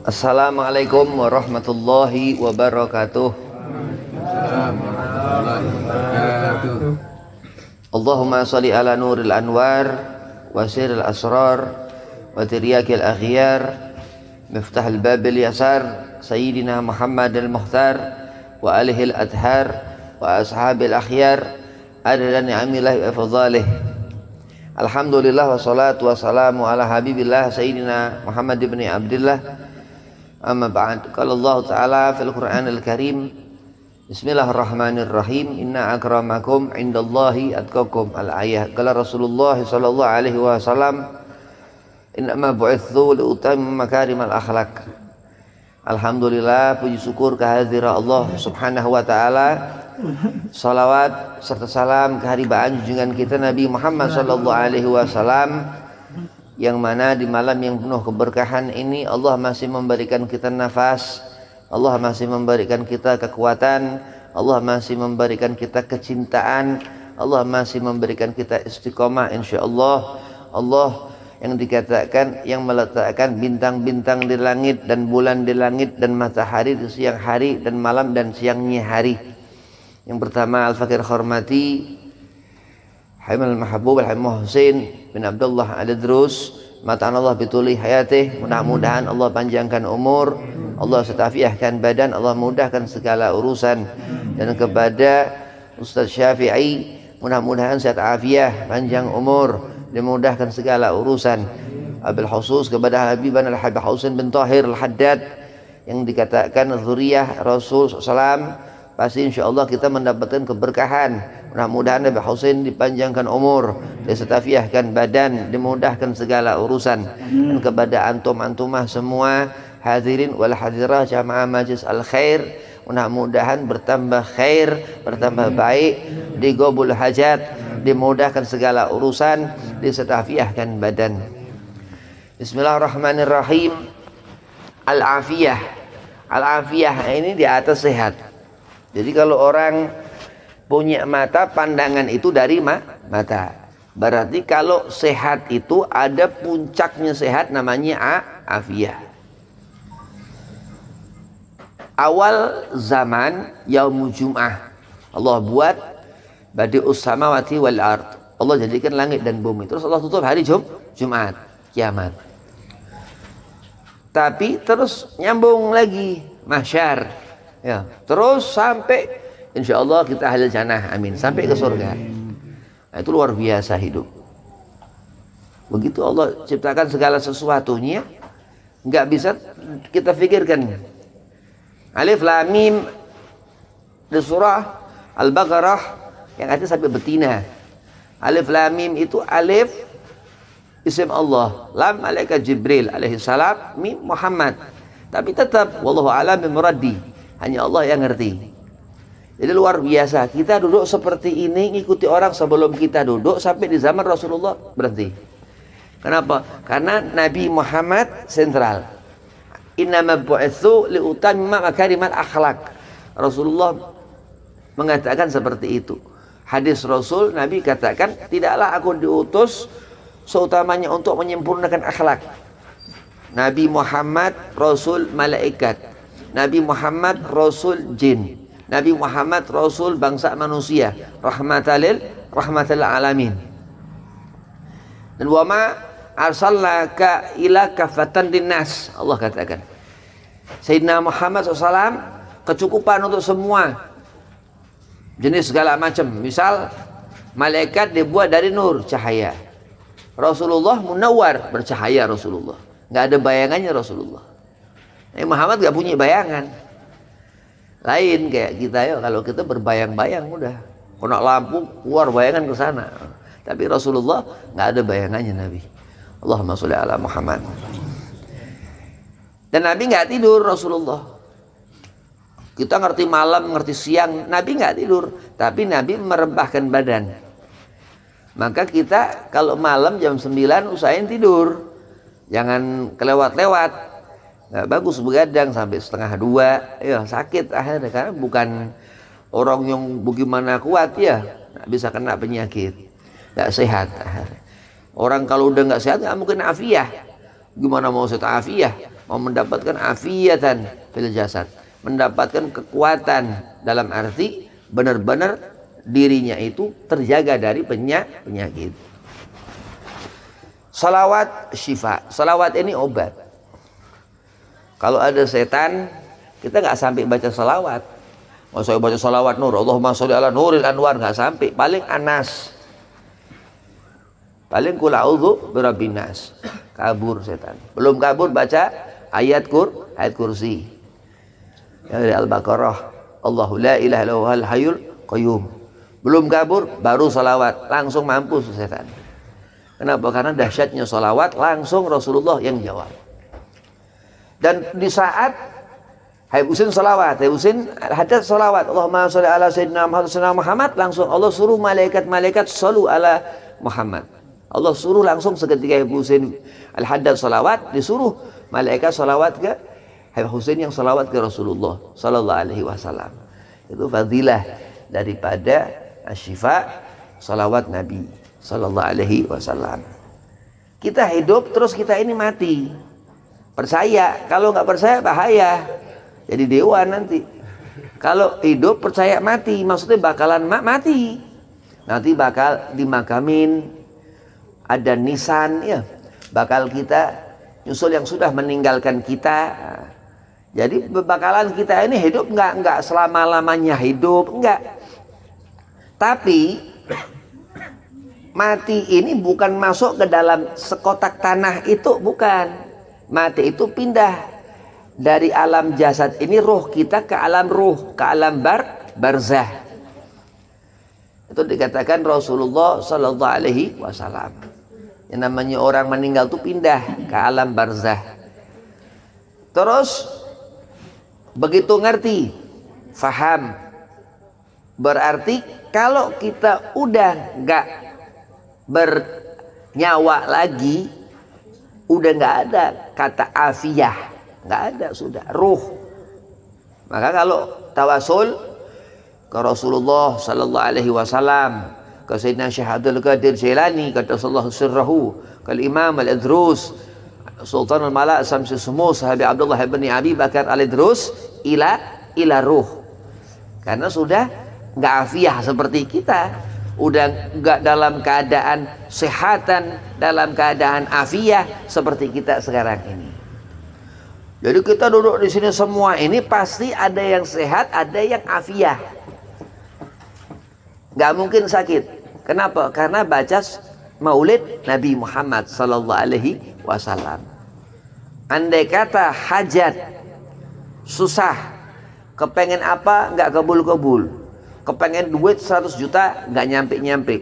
Assalamualaikum warahmatullahi wabarakatuh. Allahumma salli ala nuril anwar wa siril asrar wa tiryakil aghyar miftahil babil yasar sayyidina Muhammad al-Mukhtar wa alihi al-adhar wa ashabil akhyar adada ni'amillahi wa fadhalih. Alhamdulillah wassalatu wassalamu ala habibillah sayyidina Muhammad ibn Abdillah. Amma ba'd. Qala Allah Ta'ala fil Qur'anil Karim, Bismillahirrahmanirrahim, inna akramakum indallahi atqakum. Al-ayah. Qala Rasulullah sallallahu alaihi wasallam, innama bu'itsu liutammima makarimal akhlaq. Alhamdulillah, puji syukur kehadirat Allah Subhanahu wa taala. Salawat serta salam keharibaan junjungan kita Nabi Muhammad sallallahu alaihi wasallam, yang mana di malam yang penuh keberkahan ini Allah masih memberikan kita nafas, Allah masih memberikan kita kekuatan, Allah masih memberikan kita kecintaan, Allah masih memberikan kita istiqomah insyaallah. Allah yang dikatakan yang meletakkan bintang-bintang di langit dan bulan di langit dan matahari di siang hari dan malam dan siangnya hari. Yang pertama Al-Fakir Hormati Haimul Mahbub Al-Habib Hussein bin Abdullah Al-Idrus, mata'anallah bituli hayatih, mudah-mudahan Allah panjangkan umur, Allah setafiahkan badan, Allah mudahkan segala urusan. Dan kepada Ustaz Syafi'i, mudah-mudahan sehat afiah, panjang umur, dimudahkan segala urusan. Abil khusus kepada Habiban Al-Habib Hussein bin Tahir Al-Haddad, yang dikatakan zuriyah Rasul SAW, pasti insyaallah kita mendapatkan keberkahan. Mudah-mudahan Nabi Husain dipanjangkan umur, disetafiahkan badan, dimudahkan segala urusan. Dan kepada antum-antumah semua hadirin wal hadirah jamaah majlis al-khair, mudah-mudahan bertambah khair, bertambah baik, digobul hajat, dimudahkan segala urusan, disetafiahkan badan. Bismillahirrahmanirrahim. Al-afiyah. Al-afiyah ini di atas sehat. Jadi kalau orang punya mata, pandangan itu dari mata. Berarti kalau sehat itu ada puncaknya sehat, namanya afiyah. Awal zaman yaumul jum'ah, Allah buat badi'us samawati wal ard. Allah jadikan langit dan bumi. Terus Allah tutup hari Jumat, kiamat. Tapi terus nyambung lagi mahsyar. Ya, terus sampai insyaallah kita halal jannah, amin, sampai ke surga. Nah, itu luar biasa hidup. Begitu Allah ciptakan segala sesuatunya, nggak bisa kita pikirkan. Alif lam mim di surah Al-Baqarah yang ada sampai betina. Alif lam mim itu alif isim Allah, lam malaikat Jibril alaihi salam, mim Muhammad. Tapi tetap wallahu a'lam bimuradi. Hanya Allah yang ngerti. Jadi luar biasa. Kita duduk seperti ini, ngikuti orang sebelum kita duduk sampai di zaman Rasulullah berhenti. Kenapa? Karena Nabi Muhammad sentral. Innama bu'itsu liutammima makarimal akhlaq. Rasulullah mengatakan seperti itu. Hadis Rasul, Nabi katakan, tidaklah aku diutus seutamanya untuk menyempurnakan akhlak. Nabi Muhammad Rasul malaikat, Nabi Muhammad Rasul jin, Nabi Muhammad Rasul bangsa manusia, rahmatal alamin. Dan wa ma arsalnaka ila kafatan linnas, Allah katakan. Sayyidina Muhammad SAW kecukupan untuk semua jenis segala macam. Misal malaikat dibuat dari nur, cahaya. Rasulullah munawwar, bercahaya Rasulullah. Nggak ada bayangannya Rasulullah. Muhammad gak punya bayangan. Lain kayak kita ya, kalau kita berbayang-bayang udah kena lampu keluar bayangan ke sana. Tapi Rasulullah nggak ada bayangannya Nabi. Allahumma sholli ala Muhammad. Dan Nabi nggak tidur Rasulullah. Kita ngerti malam, ngerti siang, Nabi nggak tidur, tapi Nabi merebahkan badan. Maka kita kalau malam jam 9 usahain tidur. Jangan kelewat-lewat. Nggak bagus begadang sampai setengah 2, ya sakit akhirnya, karena bukan orang yang bagaimana kuat ya, nggak bisa kena penyakit, nggak sehat akhirnya. Orang kalau udah nggak sehat nggak mungkin afiah. Gimana mau sehat afiah? mau mendapatkan afiatan fil jasad, mendapatkan kekuatan dalam arti benar-benar dirinya itu terjaga dari penyakit. Salawat syifa, salawat ini obat. Kalau ada setan, kita nggak sampai baca salawat. Mau saya baca salawat nur, Allahumma sholli ala nuril anwar, nggak sampai. Paling anas, paling kul a'udzu birabbin nas, kabur setan. Belum kabur baca ayat kursi. Ya, dari Al-Baqarah, Allahu la ilaha illallahul hayyul qayyum. Belum kabur baru salawat, langsung mampus setan. Kenapa? Karena dahsyatnya salawat, langsung Rasulullah yang jawab. Dan di saat Hai Husin salawat, Hai Husin hadat salawat, Allahumma sholli ala sayyidina Muhammad, langsung Allah suruh malaikat-malaikat shollu ala Muhammad. Allah suruh langsung seketika Hai Husin al-haddad salawat, disuruh malaikat salawat ke Hai Husin yang salawat ke Rasulullah sallallahu alaihi wasallam. Itu fadilah daripada asyifa salawat Nabi sallallahu alaihi wasallam. Kita hidup terus kita ini mati. Percaya, kalau nggak percaya bahaya. Jadi dewa nanti. Kalau hidup percaya mati, maksudnya bakalan mati. Nanti bakal dimakamin, ada nisan ya. Bakal kita nyusul yang sudah meninggalkan kita. Jadi bakalan kita ini hidup nggak selama-lamanya hidup, enggak. Tapi mati ini bukan masuk ke dalam sekotak tanah itu, bukan. Mati itu pindah dari alam jasad ini, roh kita ke alam ruh, ke alam barzah. Itu dikatakan Rasulullah sallallahu alaihi wasallam. Yang namanya orang meninggal itu pindah ke alam barzah. Terus begitu ngerti, faham. Berarti kalau kita udah nggak bernyawa lagi, udah nggak ada kata afiyah. Nggak ada, sudah ruh. Maka kalau tawasul ke Rasulullah sallallahu alaihi wasallam, ke Sayyidina Syekh Abdul Qadir Jailani, kata Sallallahu sirrahu, ke Imam Al-Idrus Sultan Al-Mala Samsi Sumu, sahabat Abdullah bin Abi Bakar Al-Idrus, ila ruh. Karena sudah nggak afiah seperti kita, udah nggak dalam keadaan sehatan, dalam keadaan afiah seperti kita sekarang ini. Jadi kita duduk di sini semua ini pasti ada yang sehat, ada yang afiah. Gak mungkin sakit. Kenapa? Karena baca maulid Nabi Muhammad sallallahu alaihi wasallam. Andai kata hajat, susah, kepengen apa nggak kabul-kabul, kepengen duit 100 juta nggak nyampe-nyampe,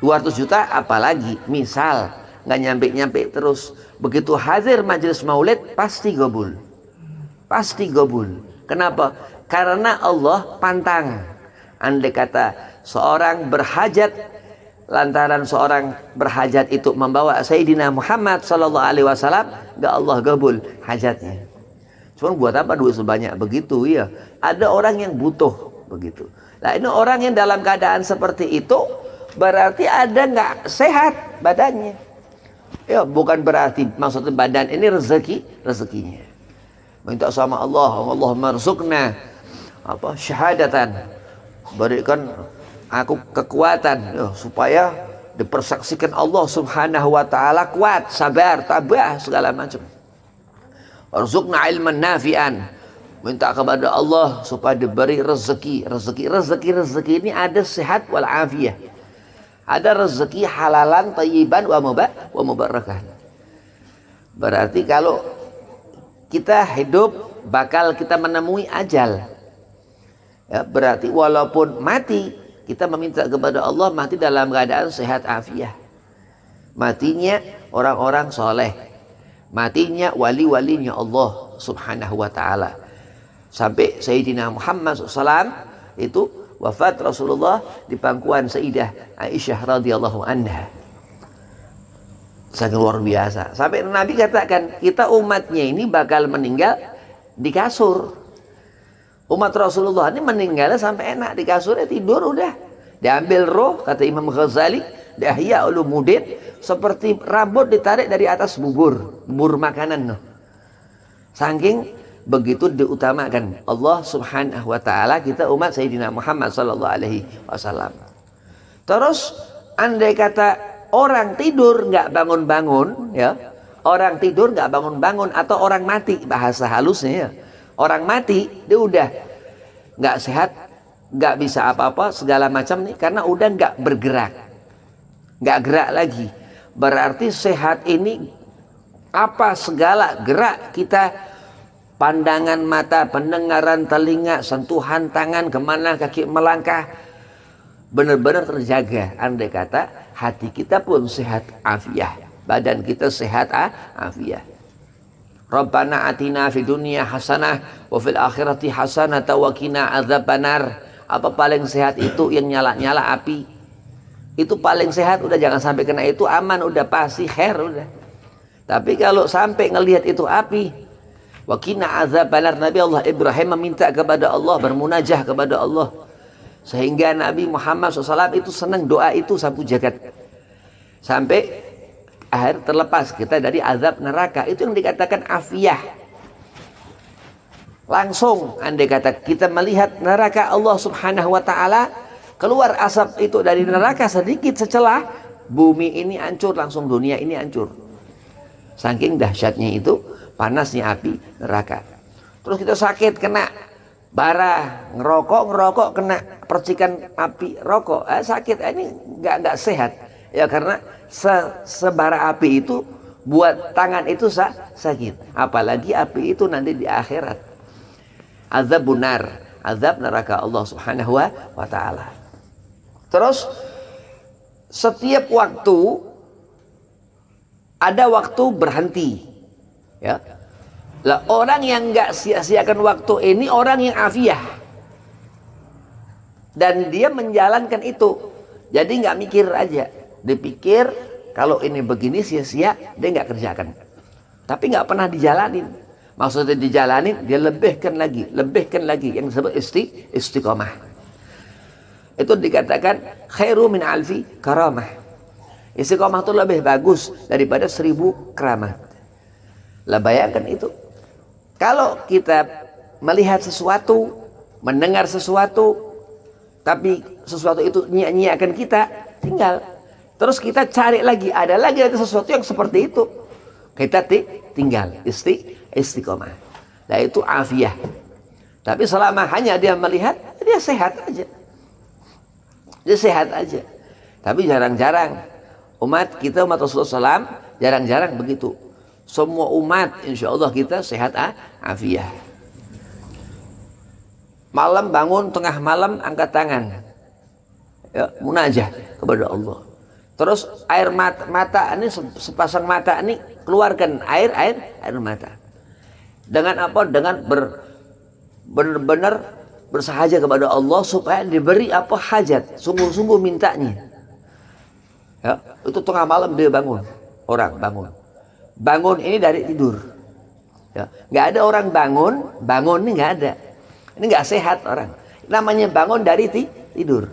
200 juta apalagi, misal nggak nyampe-nyampe terus. Begitu hadir majelis maulid pasti gabul. Pasti gabul. Kenapa? Karena Allah pantang. Andai kata seorang berhajat, lantaran seorang berhajat itu membawa Sayyidina Muhammad sallallahu alaihi wasallam, enggak Allah gabul hajatnya. Cuman buat apa duit sebanyak begitu ya? Ada orang yang butuh begitu. Nah, ini orang yang dalam keadaan seperti itu berarti ada nggak sehat badannya. Ya, bukan berarti maksudnya badan ini rezekinya. Minta sama Allah, Allahumma rzuqna syahadatan. Berikan aku kekuatan ya, supaya dipersaksikan Allah Subhanahu wa taala, kuat, sabar, tabah segala macam. Rzuqna ilman nafi'an. Minta kepada Allah supaya diberi rezeki ini ada sehat wal afiyah. Ada rezeki halalan, thayyiban wa mubarakan. Berarti kalau kita hidup bakal kita menemui ajal. Ya, berarti walaupun mati kita meminta kepada Allah mati dalam keadaan sehat afiah. Matinya orang-orang soleh, matinya wali-walinya Allah Subhanahu wa taala. Sampai Sayyidina Muhammad SAW itu wafat Rasulullah di pangkuan Sayyidah Aisyah radhiyallahu anha. Sangat luar biasa. Sampai Nabi katakan kita umatnya ini bakal meninggal di kasur. Umat Rasulullah ini meninggalnya sampai enak di kasurnya, tidur udah. Diambil roh, kata Imam Ghazali, Ihya Ulumuddin, seperti rambut ditarik dari atas bubur makanan. Saking begitu diutamakan Allah Subhanahu wa taala kita umat Sayyidina Muhammad sallallahu alaihi wasallam. Terus andai kata orang tidur nggak bangun-bangun ya, orang tidur nggak bangun-bangun atau orang mati bahasa halusnya ya. Orang mati dia udah nggak sehat, nggak bisa apa-apa segala macam nih karena udah nggak bergerak. Nggak gerak lagi. Berarti sehat ini apa segala gerak kita, pandangan mata, pendengaran telinga, sentuhan tangan, kemana kaki melangkah, benar-benar terjaga. Andai kata hati kita pun sehat afiah, badan kita sehat afiah. Rabbana atina fid dunya hasanah wa fil akhirati hasanah wa qina adzabannar. Apa paling sehat itu? Yang nyala-nyala api. Itu paling sehat, udah jangan sampai kena itu, aman, udah pasti khair udah. Tapi kalau sampai ngelihat itu api, wa qina adzabannar, Nabi Allah Ibrahim meminta kepada Allah, bermunajah kepada Allah. Sehingga Nabi Muhammad SAW itu senang doa itu sapu jagat. Sampai akhir terlepas kita dari azab neraka. Itu yang dikatakan afiyah. Langsung andai kata kita melihat neraka Allah Subhanahu wa taala, keluar asap itu dari neraka sedikit secelah, bumi ini hancur, langsung dunia ini hancur. Saking dahsyatnya itu, panasnya api neraka. Terus kita sakit kena bara, ngerokok kena percikan api rokok, sakit, ini nggak sehat. Ya karena sebara api itu buat tangan itu sakit. Apalagi api itu nanti di akhirat. Azab benar, azab neraka Allah Subhanahu wa taala. Terus setiap waktu ada waktu berhenti. Ya. Lah orang yang enggak sia-siakan waktu ini orang yang afiah. Dan dia menjalankan itu. Jadi enggak mikir aja. Dipikir kalau ini begini sia-sia, dia enggak kerjakan. Tapi enggak pernah dijalanin. Maksudnya dijalanin, dia lebihkan lagi yang disebut istiqomah. Itu dikatakan khairu min alfi karamah. Istiqomah itu lebih bagus daripada 1000 keramat. Lah bayangkan itu. Kalau kita melihat sesuatu, mendengar sesuatu, tapi sesuatu itu nyiak-nyiakan kita, tinggal. Terus kita cari lagi, ada lagi sesuatu yang seperti itu. Kita tinggal istiqomah. Nah itu afiah. Tapi selama hanya dia melihat, dia sehat aja. Dia sehat aja. Tapi jarang-jarang umat kita, umat Rasulullah SAW, jarang-jarang begitu. Semua umat insya Allah kita sehat afiah. Malam bangun, tengah malam angkat tangan, ya, munajah kepada Allah. Terus air mata ini, sepasang mata ini keluarkan air mata. Dengan apa? Dengan benar-benar bersahaja kepada Allah supaya diberi apa hajat, sungguh-sungguh mintanya. Ya, itu tengah malam dia bangun, orang bangun ini dari tidur. Ya, nggak ada orang bangun ini nggak ada. Ini nggak sehat orang. Namanya bangun dari tidur.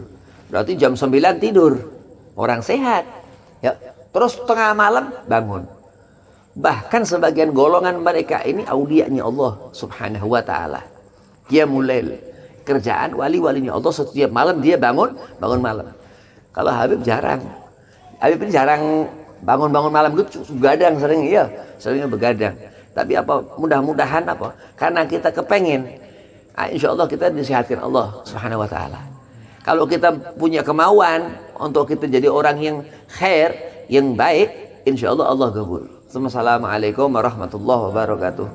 Berarti jam 9 tidur. Orang sehat. Ya. Terus tengah malam bangun. Bahkan sebagian golongan mereka ini aulianya Allah Subhanahu wa taala. Dia mulai kerjaan wali-walinya Allah, setiap malam dia bangun malam. Kalau Habib jarang. Habib ini jarang bangun malam itu begadang seringnya begadang. Tapi apa mudah-mudahan apa? Karena kita kepengen insya Allah kita disehatkan Allah Subhanahu wa taala. Kalau kita punya kemauan untuk kita jadi orang yang khair, yang baik, insya Allah Allah kabul. Assalamualaikum warahmatullahi wabarakatuh.